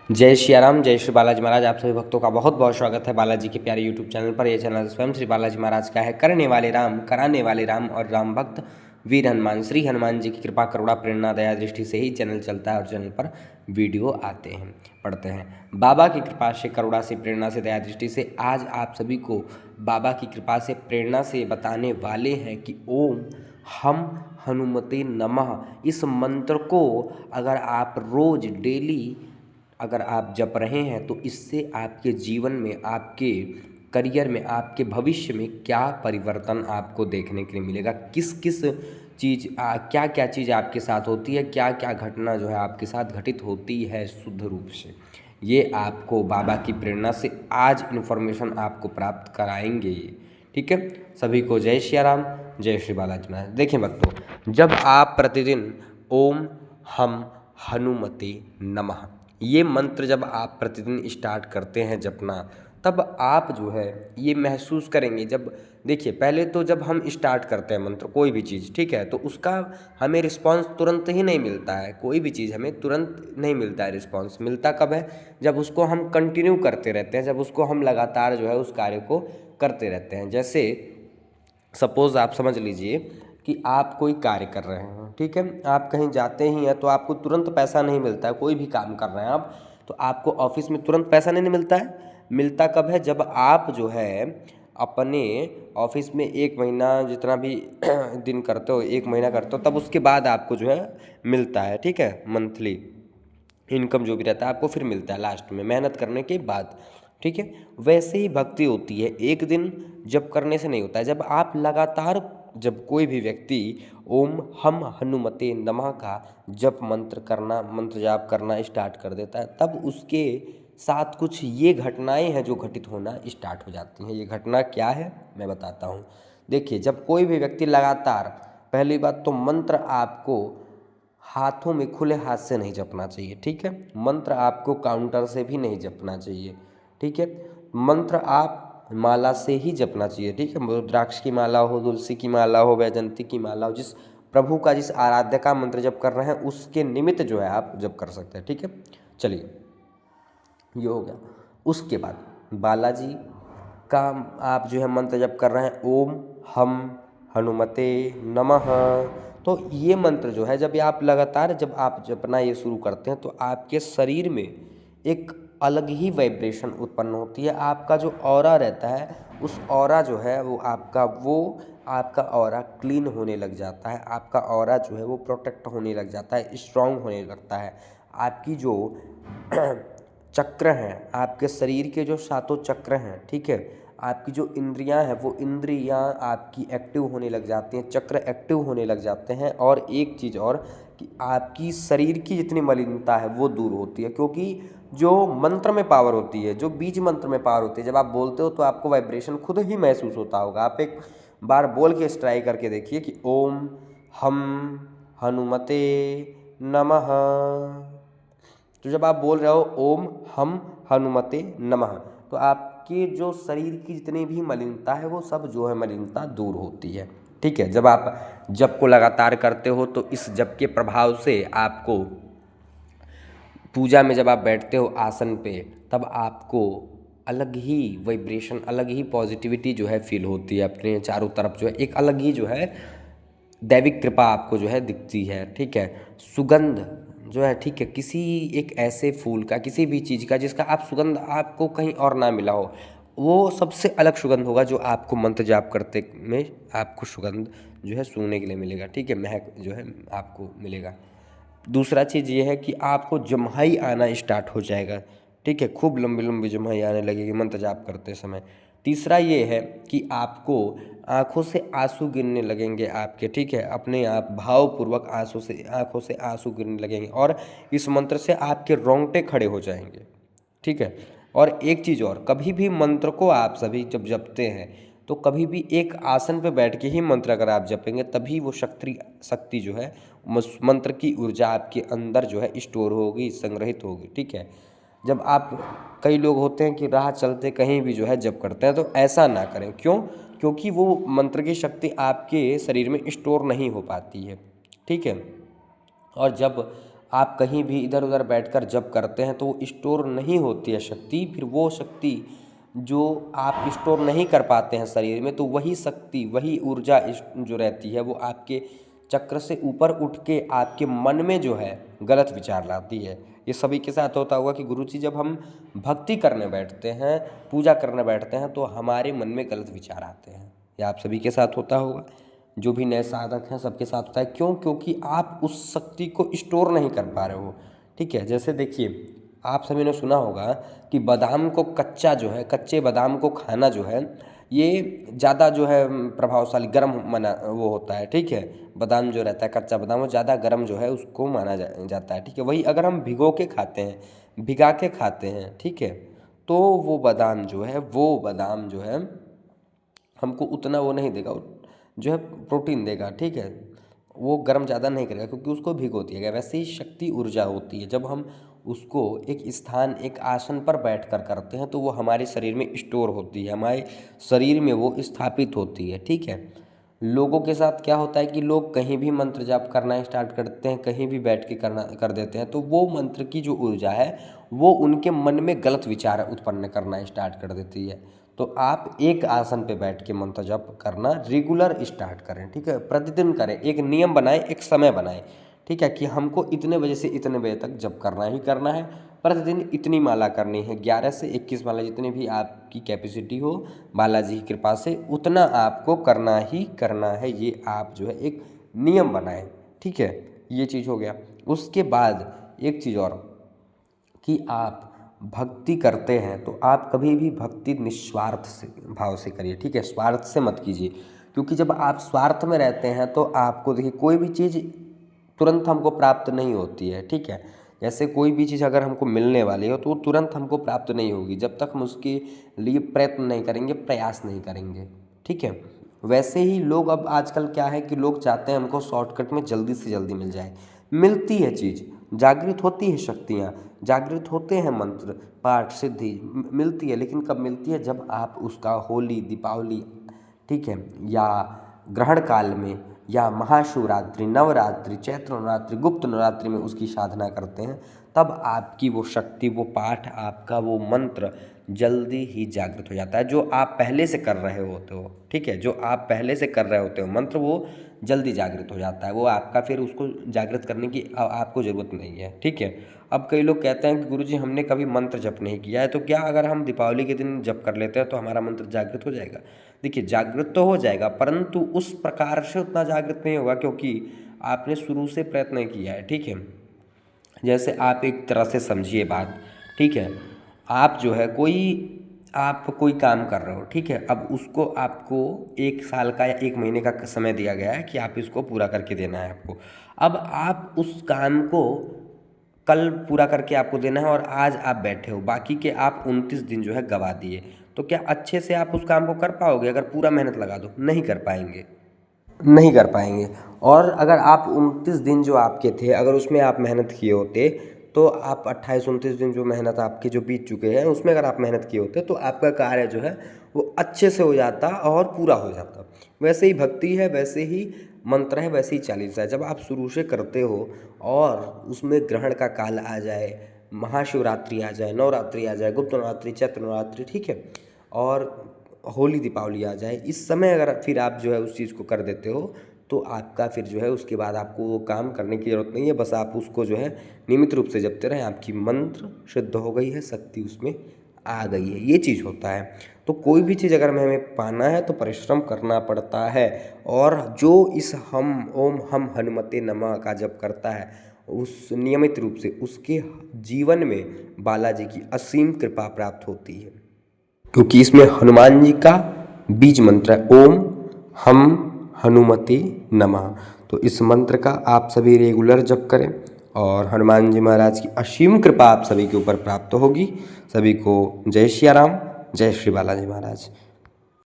जय श्री राम, जय श्री बालाजी महाराज। आप सभी भक्तों का बहुत बहुत स्वागत है बालाजी के प्यारे यूट्यूब चैनल पर। यह चैनल स्वयं श्री बालाजी महाराज का है। करने वाले राम, कराने वाले राम और राम भक्त वीर हनुमान, श्री हनुमान जी की कृपा करुणा प्रेरणा दया दृष्टि से ही चैनल चलता है और चैनल पर वीडियो आते हैं, पढ़ते हैं। बाबा की कृपा से, करुणा से, प्रेरणा से, दया दृष्टि से आज आप सभी को बाबा की कृपा से, प्रेरणा से बताने वाले हैं कि ओम हम हनुमते नमः इस मंत्र को अगर आप रोज डेली अगर आप जप रहे हैं तो इससे आपके जीवन में, आपके करियर में, आपके भविष्य में क्या परिवर्तन आपको देखने के लिए मिलेगा, किस किस चीज़ क्या क्या चीज़ आपके साथ होती है, क्या क्या घटना जो है आपके साथ घटित होती है शुद्ध रूप से, ये आपको बाबा की प्रेरणा से आज इन्फॉर्मेशन आपको प्राप्त कराएंगे ये। ठीक है, सभी को जय श्री राम, जय श्री बालाजी महाराज। देखें भक्तों, जब आप प्रतिदिन ओम हम हनुमते नमः ये मंत्र जब आप प्रतिदिन स्टार्ट करते हैं जपना, तब आप जो है ये महसूस करेंगे। जब देखिए, पहले तो जब हम स्टार्ट करते हैं मंत्र कोई भी चीज़, ठीक है, तो उसका हमें रिस्पांस तुरंत ही नहीं मिलता है। कोई भी चीज़ हमें तुरंत नहीं मिलता है। रिस्पांस मिलता कब है? जब उसको हम कंटिन्यू करते रहते हैं, जब उसको हम लगातार जो है उस कार्य को करते रहते हैं। जैसे सपोज़ आप समझ लीजिए कि आप कोई कार्य कर रहे हैं, ठीक है, आप कहीं जाते ही हैं तो आपको तुरंत पैसा नहीं मिलता है। कोई भी काम कर रहे हैं आप, तो आपको ऑफिस में तुरंत पैसा नहीं मिलता है। मिलता कब है? जब आप जो है अपने ऑफिस में 1 महीना जितना भी दिन करते हो, 1 महीना करते हो, तब उसके बाद आपको जो है मिलता है। ठीक है, मंथली इनकम जो भी रहता है आपको फिर मिलता है लास्ट में, मेहनत करने के बाद। ठीक है, वैसे ही भक्ति होती है, एक दिन जब करने से नहीं होता है। जब आप लगातार, जब कोई भी व्यक्ति ओम हम हनुमते नमः का जप मंत्र करना, मंत्र जाप करना स्टार्ट कर देता है, तब उसके साथ कुछ ये घटनाएं हैं जो घटित होना स्टार्ट हो जाती हैं। ये घटना क्या है मैं बताता हूँ। देखिए, जब कोई भी व्यक्ति लगातार, पहली बात तो मंत्र आपको हाथों में खुले हाथ से नहीं जपना चाहिए। ठीक है, मंत्र आपको काउंटर से भी नहीं जपना चाहिए। ठीक है, मंत्र आप माला से ही जपना चाहिए। ठीक है, रुद्राक्ष की माला हो, तुलसी की माला हो, वैजंती की माला हो, जिस प्रभु का, जिस आराध्य का मंत्र जप कर रहे हैं उसके निमित्त जो है आप जप कर सकते हैं। ठीक है, चलिए ये हो गया। उसके बाद बालाजी का आप जो है मंत्र जप कर रहे हैं ओम हम हनुमते नमः, तो ये मंत्र जो है जब आप लगातार जब आप जपना ये शुरू करते हैं तो आपके शरीर में एक अलग ही वाइब्रेशन उत्पन्न होती है। आपका जो ऑरा रहता है, उस ऑरा जो है वो आपका ऑरा क्लीन होने लग जाता है। आपका ऑरा जो है वो प्रोटेक्ट होने लग जाता है, स्ट्रांग होने लगता है। आपकी जो चक्र हैं, आपके शरीर के जो 7 चक्र हैं, ठीक है, आपकी जो इंद्रियां हैं वो इंद्रियां आपकी एक्टिव होने लग जाती हैं, चक्र एक्टिव होने लग जाते हैं। और एक चीज़ और कि आपकी शरीर की जितनी मलिनता है वो दूर होती है, क्योंकि जो मंत्र में पावर होती है, जो बीज मंत्र में पावर होती है, जब आप बोलते हो तो आपको वाइब्रेशन खुद ही महसूस होता होगा। आप एक बार बोल के ट्राई करके देखिए कि ओम हम हनुमते नमः। तो जब आप बोल रहे हो ओम हम हनुमते नमः, तो आपके जो शरीर की जितनी भी मलिनता है वो सब जो है मलिनता दूर होती है। ठीक है, जब आप जप को लगातार करते हो तो इस जप के प्रभाव से आपको पूजा में जब आप बैठते हो आसन पे, तब आपको अलग ही वाइब्रेशन, अलग ही पॉजिटिविटी जो है फील होती है। अपने चारों तरफ जो है एक अलग ही जो है दैविक कृपा आपको जो है दिखती है। ठीक है, सुगंध जो है, ठीक है, किसी एक ऐसे फूल का, किसी भी चीज़ का जिसका आप सुगंध आपको कहीं और ना मिला हो, वो सबसे अलग सुगंध होगा जो आपको मंत्र जाप करते में आपको सुगंध जो है सूंघने के लिए मिलेगा। ठीक है, महक जो है आपको मिलेगा। दूसरा चीज़ ये है कि आपको जम्हाई आना स्टार्ट हो जाएगा। ठीक है, खूब लंबी लंबी जम्हाई आने लगेगी मंत्र जाप करते समय। तीसरा ये है कि आपको आँखों से आंसू गिरने लगेंगे आपके। ठीक है, अपने आप भावपूर्वक आँखों से आंसू गिरने लगेंगे और इस मंत्र से आपके रोंगटे खड़े हो जाएंगे। ठीक है, और एक चीज़ और, कभी भी मंत्र को आप सभी जब जपते हैं तो कभी भी एक आसन पर बैठ के ही मंत्र अगर आप जपेंगे, तभी वो शक्ति जो है, मंत्र की ऊर्जा आपके अंदर जो है स्टोर होगी, संग्रहित होगी। ठीक है, जब आप, कई लोग होते हैं कि राह चलते कहीं भी जो है जप करते हैं, तो ऐसा ना करें। क्यों? क्योंकि वो मंत्र की शक्ति आपके शरीर में स्टोर नहीं हो पाती है। ठीक है, और जब आप कहीं भी इधर उधर बैठकर जप करते हैं तो वो स्टोर नहीं होती है शक्ति। फिर वो शक्ति जो आप स्टोर नहीं कर पाते हैं शरीर में, तो वही शक्ति, वही ऊर्जा जो रहती है वो आपके चक्र से ऊपर उठ के आपके मन में जो है गलत विचार लाती है। ये सभी के साथ होता होगा कि गुरुजी जब हम भक्ति करने बैठते हैं, पूजा करने बैठते हैं, तो हमारे मन में गलत विचार आते हैं। ये आप सभी के साथ होता होगा, जो भी नए साधक हैं सबके साथ होता है। क्यों? क्योंकि आप उस शक्ति को स्टोर नहीं कर पा रहे हो। ठीक है, जैसे देखिए, आप सभी ने सुना होगा कि बादाम को कच्चा जो है, कच्चे बादाम को खाना जो है, ये ज़्यादा जो है प्रभावशाली गर्म माना वो होता है। ठीक है, बादाम जो रहता है, कच्चा बादाम, वो ज़्यादा गर्म जो है उसको माना जाता है। ठीक है, वही अगर हम भिगो के खाते हैं, भिगा के खाते हैं, ठीक है, तो वो बादाम जो है हमको उतना वो नहीं देगा, जो है प्रोटीन देगा। ठीक है, वो गर्म ज़्यादा नहीं करेगा क्योंकि उसको भिगो दिया गया। वैसे ही शक्ति ऊर्जा होती है, जब हम उसको एक स्थान, एक आसन पर बैठकर करते हैं तो वो हमारे शरीर में स्टोर होती है, हमारे शरीर में वो स्थापित होती है। ठीक है, लोगों के साथ क्या होता है कि लोग कहीं भी मंत्र जाप करना स्टार्ट करते हैं, कहीं भी बैठ के कर देते हैं, तो वो मंत्र की जो ऊर्जा है वो उनके मन में गलत विचार उत्पन्न करना स्टार्ट कर देती है। तो आप एक आसन पे बैठ के मंत्र जप करना रेगुलर स्टार्ट करें। ठीक है, प्रतिदिन करें, एक नियम बनाएं, एक समय बनाएं। ठीक है, कि हमको इतने बजे से इतने बजे तक जप करना ही करना है, प्रतिदिन इतनी माला करनी है, 11 से 21 माला, जितनी भी आपकी कैपेसिटी हो बालाजी की कृपा से उतना आपको करना ही करना है। ये आप जो है एक नियम बनाएं। ठीक है, ये चीज़ हो गया। उसके बाद एक चीज़ और, कि आप भक्ति करते हैं तो आप कभी भी भक्ति निस्वार्थ से भाव से करिए। ठीक है, स्वार्थ से मत कीजिए, क्योंकि जब आप स्वार्थ में रहते हैं तो आपको देखिए कोई भी चीज़ तुरंत हमको प्राप्त नहीं होती है। ठीक है, जैसे कोई भी चीज़ अगर हमको मिलने वाली हो तो वो तुरंत हमको प्राप्त नहीं होगी जब तक हम उसके लिए प्रयत्न नहीं करेंगे, प्रयास नहीं करेंगे। ठीक है, वैसे ही लोग अब आजकल क्या है कि लोग चाहते हैं हमको शॉर्टकट में जल्दी से जल्दी मिल जाए। मिलती है चीज़, जागृत होती है शक्तियाँ, जागृत होते हैं मंत्र पाठ सिद्धि मिलती है, लेकिन कब मिलती है? जब आप उसका होली, दीपावली, ठीक है, या ग्रहण काल में, या महाशिवरात्रि, नवरात्रि, चैत्र नवरात्रि, गुप्त नवरात्रि में उसकी साधना करते हैं, तब आपकी वो शक्ति, वो पाठ, आपका वो मंत्र जल्दी ही जागृत हो जाता है। जो आप पहले से कर रहे होते हो, ठीक है, जो आप पहले से कर रहे होते हो मंत्र, वो जल्दी जागृत हो जाता है। वो आपका फिर उसको जागृत करने की आपको ज़रूरत नहीं है। ठीक है, अब कई लोग कहते हैं कि गुरुजी हमने कभी मंत्र जप नहीं किया है, तो क्या अगर हम दीपावली के दिन जप कर लेते हैं तो हमारा मंत्र जागृत हो जाएगा? देखिए, जागृत तो हो जाएगा, परंतु उस प्रकार से उतना जागृत नहीं होगा, क्योंकि आपने शुरू से प्रयत्न नहीं किया है। ठीक है, जैसे आप एक तरह से समझिए बात। ठीक है, आप जो है आप कोई काम कर रहे हो, ठीक है, अब उसको आपको 1 साल का या 1 महीने का समय दिया गया है कि आप इसको पूरा करके देना है आपको। अब आप उस काम को कल पूरा करके आपको देना है और आज आप बैठे हो, बाकी के आप 29 दिन जो है गवा दिए, तो क्या अच्छे से आप उस काम को कर पाओगे? अगर पूरा मेहनत लगा दो, नहीं कर पाएंगे, नहीं कर पाएंगे। और अगर आप 29 दिन जो आपके थे, अगर उसमें आप मेहनत किए होते, तो आप 28-29 दिन जो मेहनत आपके जो बीत चुके हैं उसमें अगर आप मेहनत किए होते, तो आपका कार्य जो है वो अच्छे से हो जाता और पूरा हो जाता। वैसे ही भक्ति है, वैसे ही मंत्र है, वैसे ही चालीसा है। जब आप शुरू से करते हो और उसमें ग्रहण का काल आ जाए, महाशिवरात्रि आ जाए, नवरात्रि आ जाए, गुप्त नवरात्रि, चैत्र नवरात्रि, ठीक है, और होली दीपावली आ जाए, इस समय अगर फिर आप जो है उस चीज़ को कर देते हो, तो आपका फिर जो है उसके बाद आपको वो काम करने की ज़रूरत नहीं है। बस आप उसको जो है नियमित रूप से जपते रहें, आपकी मंत्र सिद्ध हो गई है, शक्ति उसमें आ गई है, ये चीज़ होता है। तो कोई भी चीज़ अगर हमें पाना है तो परिश्रम करना पड़ता है। और जो इस हम ओम हम हनुमते नमः का जप करता है, उस नियमित रूप से उसके जीवन में बालाजी की असीम कृपा प्राप्त होती है, क्योंकि इसमें हनुमान जी का बीज मंत्र है, ओम हम हनुमते नमः। तो इस मंत्र का आप सभी रेगुलर जप करें और हनुमान जी महाराज की असीम कृपा आप सभी के ऊपर प्राप्त होगी। सभी को जय श्री राम, जय श्री बालाजी महाराज।